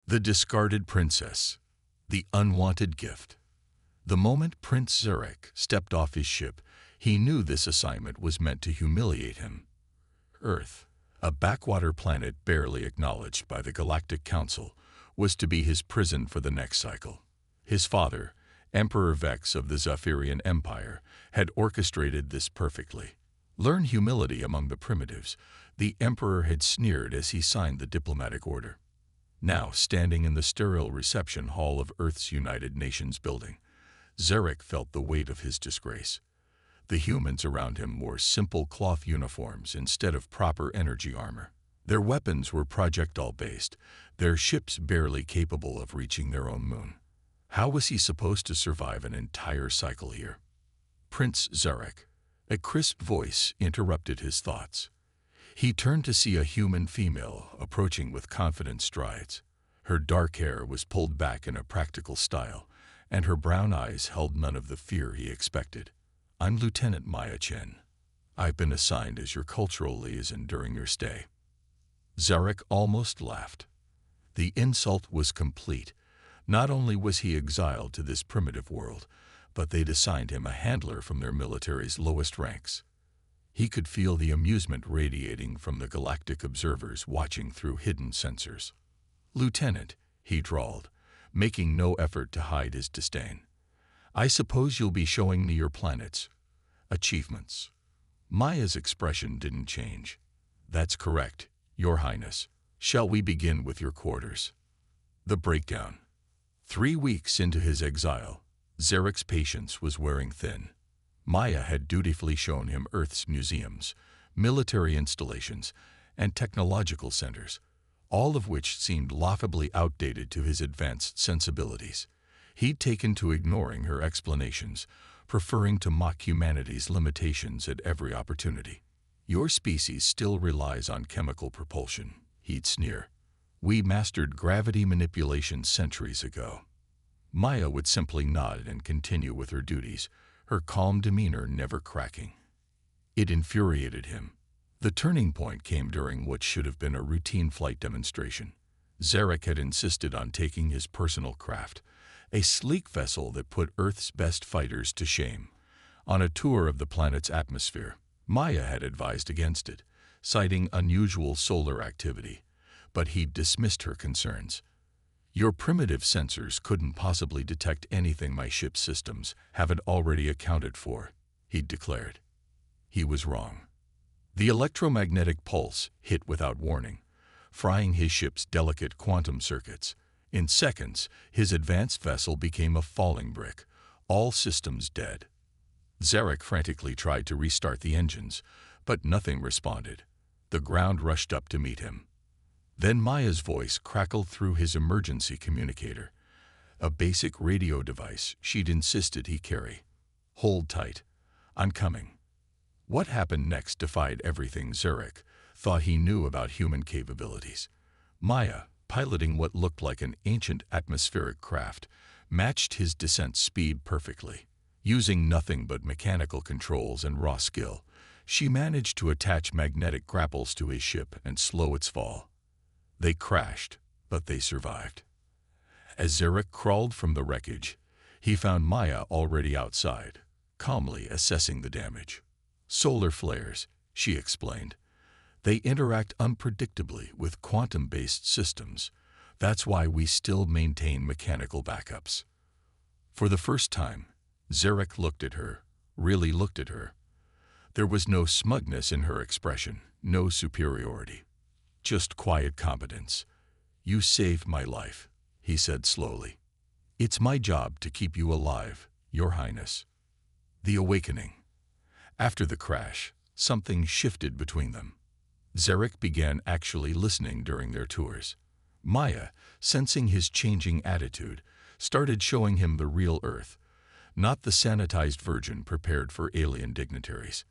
The discarded princess. The unwanted gift. The moment Prince Zurich stepped off his ship, he knew this assignment was meant to humiliate him. Earth, a backwater planet barely acknowledged by the Galactic Council, was to be his prison for the next cycle. His father, Emperor Vex of the Zephyrian Empire, had orchestrated this perfectly. Learn humility among the primitives, the Emperor had sneered as he signed the diplomatic order. Now, standing in the sterile reception hall of Earth's United Nations building, Zurich felt the weight of his disgrace. The humans around him wore simple cloth uniforms instead of proper energy armor. Their weapons were projectile-based, their ships barely capable of reaching their own moon. How was he supposed to survive an entire cycle here? Prince Zurich. A crisp voice interrupted his thoughts. He turned to see a human female approaching with confident strides. Her dark hair was pulled back in a practical style, and her brown eyes held none of the fear he expected. "I'm Lieutenant Maya Chen. I've been assigned as your cultural liaison during your stay." Zurich almost laughed. The insult was complete. Not only was he exiled to this primitive world, but they'd assigned him a handler from their military's lowest ranks. He could feel the amusement radiating from the galactic observers watching through hidden sensors. "Lieutenant," he drawled, making no effort to hide his disdain. "I suppose you'll be showing me your planet's achievements." Maya's expression didn't change. "That's correct, Your Highness. Shall we begin with your quarters?" The breakdown. 3 weeks into his exile, Zurich's patience was wearing thin. Maya had dutifully shown him Earth's museums, military installations, and technological centers, all of which seemed laughably outdated to his advanced sensibilities. He'd taken to ignoring her explanations, preferring to mock humanity's limitations at every opportunity. "Your species still relies on chemical propulsion," he'd sneer. "We mastered gravity manipulation centuries ago." Maya would simply nod and continue with her duties, her calm demeanor never cracking. It infuriated him. The turning point came during what should have been a routine flight demonstration. Zurich had insisted on taking his personal craft, a sleek vessel that put Earth's best fighters to shame, on a tour of the planet's atmosphere. Maya had advised against it, citing unusual solar activity, but he'd dismissed her concerns. "Your primitive sensors couldn't possibly detect anything my ship's systems haven't already accounted for," he'd declared. He was wrong. The electromagnetic pulse hit without warning, frying his ship's delicate quantum circuits. In seconds, his advanced vessel became a falling brick, all systems dead. Zurich frantically tried to restart the engines, but nothing responded. The ground rushed up to meet him. Then Maya's voice crackled through his emergency communicator, a basic radio device she'd insisted he carry. "Hold tight. I'm coming." What happened next defied everything Zurich thought he knew about human capabilities. Maya, piloting what looked like an ancient atmospheric craft, matched his descent speed perfectly. Using nothing but mechanical controls and raw skill, she managed to attach magnetic grapples to his ship and slow its fall. They crashed, but they survived. As Zurich crawled from the wreckage, he found Maya already outside, calmly assessing the damage. "Solar flares," she explained. "They interact unpredictably with quantum-based systems. That's why we still maintain mechanical backups." For the first time, Zurich looked at her, really looked at her. There was no smugness in her expression, no superiority. Just quiet competence. "You saved my life," he said slowly. "It's my job to keep you alive, Your Highness." The awakening. After the crash, something shifted between them. Zurich began actually listening during their tours. Maya, sensing his changing attitude, started showing him the real Earth, not the sanitized version prepared for alien dignitaries.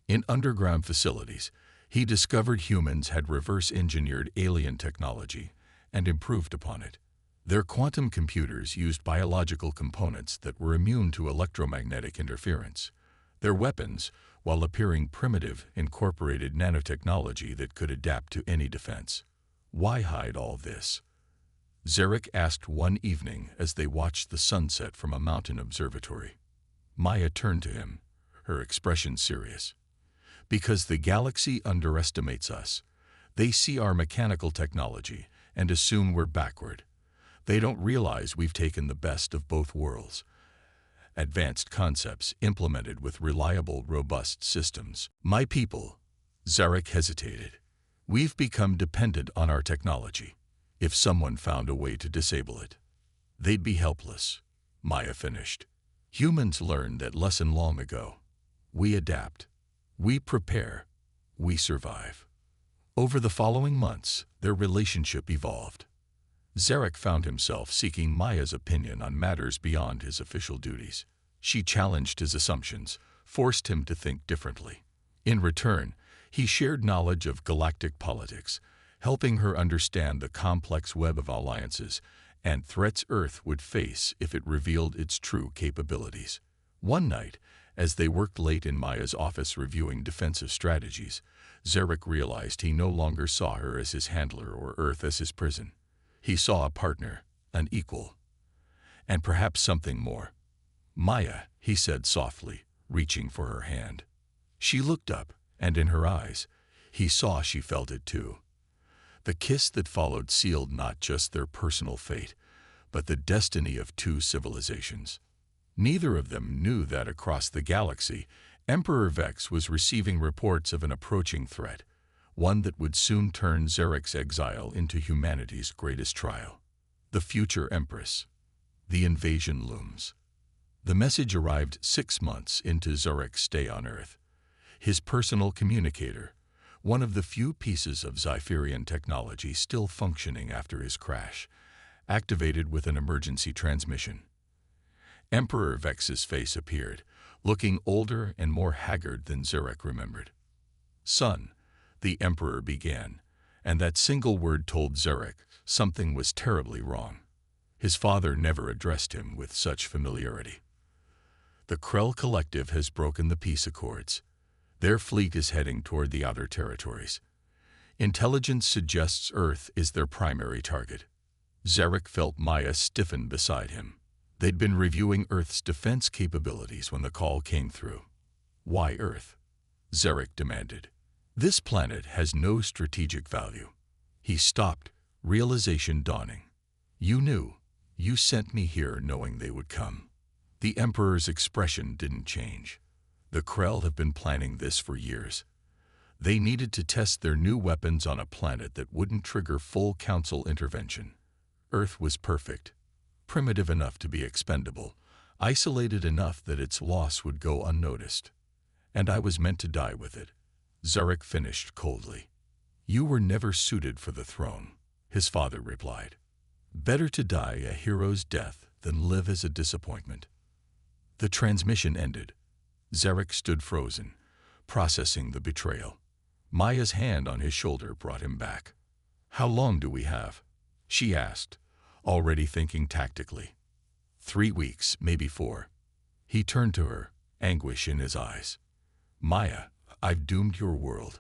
In underground facilities, he discovered humans had reverse-engineered alien technology and improved upon it. Their quantum computers used biological components that were immune to electromagnetic interference. Their weapons, while appearing primitive, incorporated nanotechnology that could adapt to any defense. Why hide all this? Zarek asked one evening as they watched the sunset from a mountain observatory. Maya turned to him, her expression serious. Because the galaxy underestimates us. They see our mechanical technology and assume we're backward. They don't realize we've taken the best of both worlds. Advanced concepts implemented with reliable, robust systems. My people, Zarek hesitated. We've become dependent on our technology. If someone found a way to disable it, they'd be helpless. Maya finished. Humans learned that lesson long ago. We adapt. We prepare. We survive. Over the following months, their relationship evolved. Zarek found himself seeking Maya's opinion on matters beyond his official duties. She challenged his assumptions, forced him to think differently. In return, he shared knowledge of galactic politics, helping her understand the complex web of alliances and threats Earth would face if it revealed its true capabilities. One night, as they worked late in Maya's office reviewing defensive strategies, Zarek realized he no longer saw her as his handler or Earth as his prison. He saw a partner, an equal, and perhaps something more. Maya, he said softly, reaching for her hand. She looked up, and in her eyes, he saw she felt it too. The kiss that followed sealed not just their personal fate, but the destiny of two civilizations. Neither of them knew that across the galaxy, Emperor Vex was receiving reports of an approaching threat, one that would soon turn Zarek's exile into humanity's greatest trial. The future Empress. The invasion looms. The message arrived 6 months into Zarek's stay on Earth. His personal communicator, one of the few pieces of Zypherian technology still functioning after his crash, activated with an emergency transmission. Emperor Vex's face appeared, looking older and more haggard than Zarek remembered. "Son," the Emperor began, and that single word told Zarek something was terribly wrong. His father never addressed him with such familiarity. "The Krell Collective has broken the peace accords. Their fleet is heading toward the outer territories. Intelligence suggests Earth is their primary target." Zarek felt Maya stiffen beside him. They'd been reviewing Earth's defense capabilities when the call came through. "Why Earth?" Zarek demanded. "This planet has no strategic value." He stopped, realization dawning. "You knew. You sent me here knowing they would come." The Emperor's expression didn't change. "The Krell have been planning this for years. They needed to test their new weapons on a planet that wouldn't trigger full Council intervention. Earth was perfect. Primitive enough to be expendable, isolated enough that its loss would go unnoticed. And I was meant to die with it," Zarek finished coldly. "You were never suited for the throne," his father replied. "Better to die a hero's death than live as a disappointment." The transmission ended. Zarek stood frozen, processing the betrayal. Maya's hand on his shoulder brought him back. "How long do we have?" she asked, already thinking tactically. 3 weeks, maybe 4. He turned to her, anguish in his eyes. "Maya, I've doomed your world.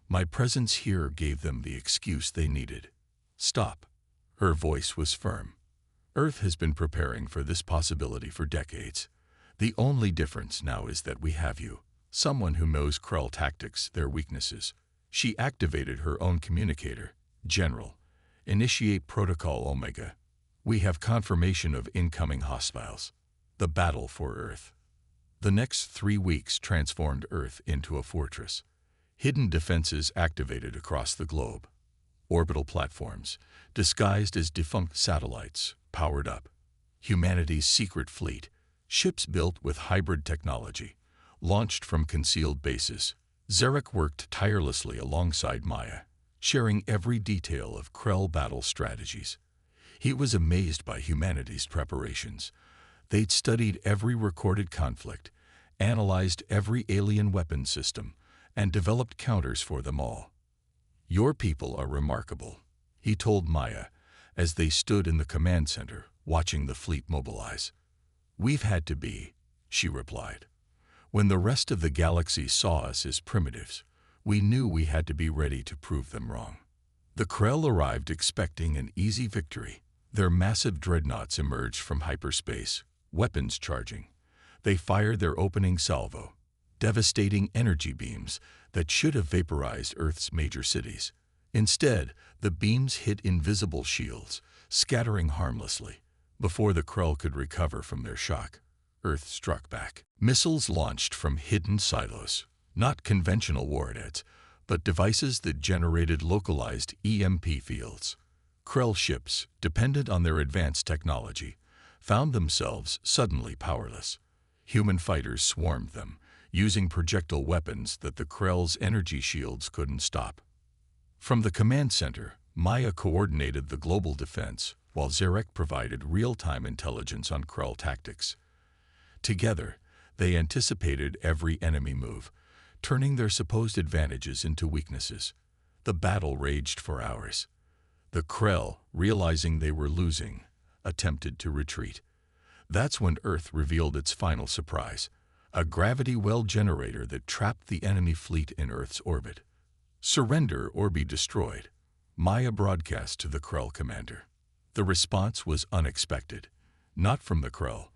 My presence here gave them the excuse they needed. Stop." Her voice was firm. "Earth has been preparing for this possibility for decades. The only difference now is that we have you, someone who knows Krell tactics, their weaknesses." She activated her own communicator. "General, initiate Protocol Omega. We have confirmation of incoming hostiles. The battle for Earth." The next 3 weeks transformed Earth into a fortress. Hidden defenses activated across the globe. Orbital platforms, disguised as defunct satellites, powered up. Humanity's secret fleet, ships built with hybrid technology, launched from concealed bases. Zarek worked tirelessly alongside Maya, sharing every detail of Krell battle strategies. He was amazed by humanity's preparations. They'd studied every recorded conflict, analyzed every alien weapon system, and developed counters for them all. "Your people are remarkable," he told Maya, as they stood in the command center, watching the fleet mobilize. "We've had to be," she replied. "When the rest of the galaxy saw us as primitives, we knew we had to be ready to prove them wrong." The Krell arrived expecting an easy victory. Their massive dreadnoughts emerged from hyperspace, weapons charging. They fired their opening salvo, devastating energy beams that should have vaporized Earth's major cities. Instead, the beams hit invisible shields, scattering harmlessly. Before the Krell could recover from their shock, Earth struck back. Missiles launched from hidden silos, not conventional warheads, but devices that generated localized EMP fields. Krell ships, dependent on their advanced technology, found themselves suddenly powerless. Human fighters swarmed them, using projectile weapons that the Krell's energy shields couldn't stop. From the command center, Maya coordinated the global defense, while Zarek provided real-time intelligence on Krell tactics. Together, they anticipated every enemy move, turning their supposed advantages into weaknesses. The battle raged for hours. The Krell, realizing they were losing, attempted to retreat. That's when Earth revealed its final surprise, a gravity well generator that trapped the enemy fleet in Earth's orbit. "Surrender or be destroyed," Maya broadcast to the Krell commander. The response was unexpected, not from the Krell,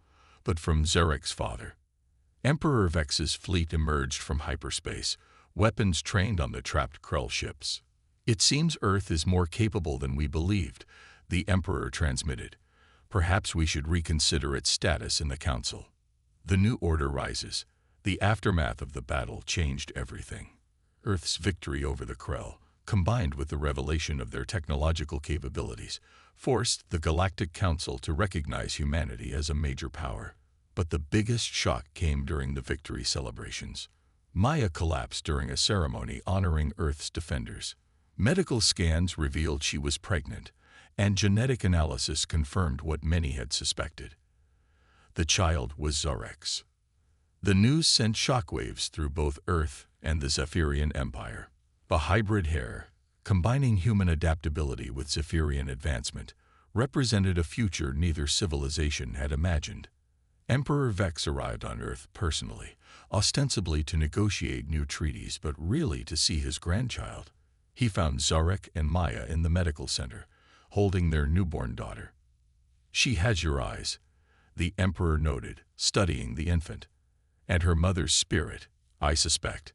but from Zarek's father. Emperor Vex's fleet emerged from hyperspace, weapons trained on the trapped Krell ships. "It seems Earth is more capable than we believed," the Emperor transmitted. "Perhaps we should reconsider its status in the Council." The new order rises. The aftermath of the battle changed everything. Earth's victory over the Krell, combined with the revelation of their technological capabilities, forced the Galactic Council to recognize humanity as a major power. But the biggest shock came during the victory celebrations. Maya collapsed during a ceremony honoring Earth's defenders. Medical scans revealed she was pregnant, and genetic analysis confirmed what many had suspected. The child was Zarek's. The news sent shockwaves through both Earth and the Zephyrian Empire. The hybrid heir, combining human adaptability with Zephyrian advancement, represented a future neither civilization had imagined. Emperor Vex arrived on Earth personally, ostensibly to negotiate new treaties, but really to see his grandchild. He found Zarek and Maya in the medical center, holding their newborn daughter. "She has your eyes," the Emperor noted, studying the infant. "And her mother's spirit, I suspect."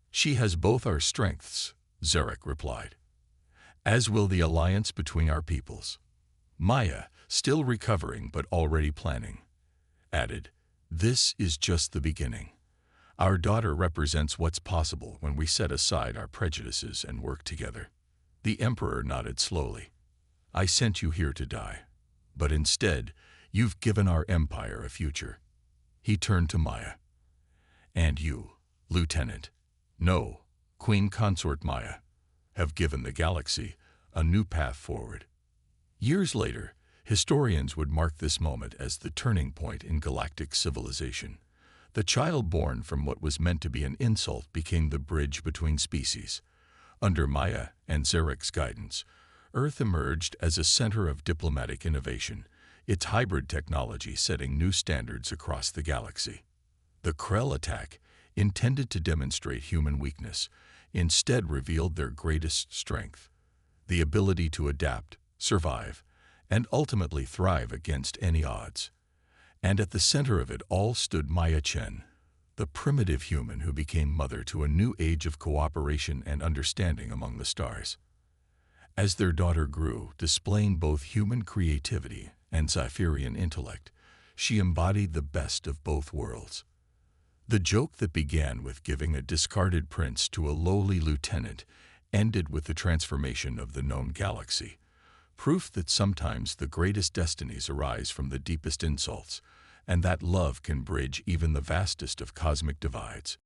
"She has both our strengths," Zarek replied. "As will the alliance between our peoples." Maya, still recovering but already planning, added, "This is just the beginning. Our daughter represents what's possible when we set aside our prejudices and work together." The Emperor nodded slowly. "I sent you here to die, but instead, you've given our empire a future." He turned to Maya. "And you, Lieutenant, no, Queen Consort Maya, have given the galaxy a new path forward." Years later, historians would mark this moment as the turning point in galactic civilization. The child born from what was meant to be an insult became the bridge between species. Under Maya and Zarek's guidance, Earth emerged as a center of diplomatic innovation, its hybrid technology setting new standards across the galaxy. The Krell attack, intended to demonstrate human weakness, instead revealed their greatest strength: the ability to adapt, survive, and ultimately thrive against any odds. And at the center of it all stood Maya Chen, the primitive human who became mother to a new age of cooperation and understanding among the stars. As their daughter grew, displaying both human creativity and Zephyrian intellect, she embodied the best of both worlds. The joke that began with giving a discarded prince to a lowly lieutenant ended with the transformation of the known galaxy, proof that sometimes the greatest destinies arise from the deepest insults, and that love can bridge even the vastest of cosmic divides.